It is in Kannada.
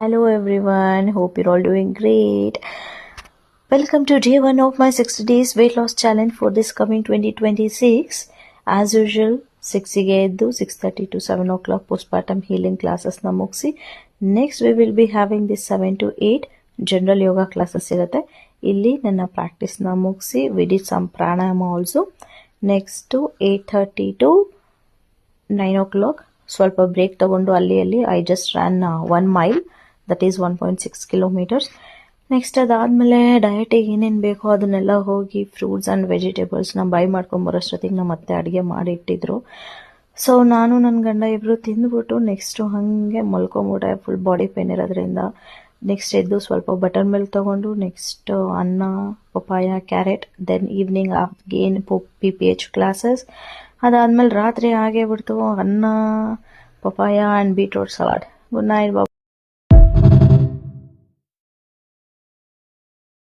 Hello everyone, hope you're all doing great. Welcome to day 1 of my 60 days weight loss challenge for this coming 2026. As usual, 6 ಗೆ ಎದ್ದು 6:30 to 7 o'clock postpartum healing classes ನ ಮುಗಿಸಿ next we will be having this 7 to 8 general yoga classes ಇರುತ್ತೆ. ಇಲ್ಲಿ ನನ್ನ ಪ್ರಾಕ್ಟೀಸ್ನ ಮುಗಿಸಿ we did some pranayama also. Next 8:30 to 9 o'clock ಸ್ವಲ್ಪ ಬ್ರೇಕ್ ತಗೊಂಡು ಅಲ್ಲಿ I just ran 1 mile, that is 1.6 kilometers. Next ಅದಾದಮೇಲೆ ಡಯಟಿಗೆ ಏನೇನು ಬೇಕೋ ಅದನ್ನೆಲ್ಲ ಹೋಗಿ ಫ್ರೂಟ್ಸ್ ಆ್ಯಂಡ್ ವೆಜಿಟೇಬಲ್ಸ್ನ ಬೈ ಮಾಡ್ಕೊಂಬರೋಷ್ಟೊತ್ತಿಗೆ ನಮ್ಮ ಮತ್ತೆ ಅಡುಗೆ ಮಾಡಿ ಇಟ್ಟಿದ್ರು. ಸೊ ನಾನು ನನ್ನ ಗಂಡ ಇಬ್ಬರು ತಿಂದ್ಬಿಟ್ಟು ನೆಕ್ಸ್ಟು ಹಾಗೆ ಮಲ್ಕೊಂಬಿಟ್ಟೆ, ಫುಲ್ ಬಾಡಿ ಪೇನ್ ಇರೋದ್ರಿಂದ. ನೆಕ್ಸ್ಟ್ ಎದ್ದು ಸ್ವಲ್ಪ ಬಟರ್ ಮಿಲ್ಕ್ ತೊಗೊಂಡು ನೆಕ್ಸ್ಟ್ ಅನ್ನ, papaya, carrot, then evening again PPH classes. ಅದಾದಮೇಲೆ ರಾತ್ರಿ ಆಗೇ ಬಿಡ್ತು, ಅನ್ನ, papaya and beetroot salad. Good night.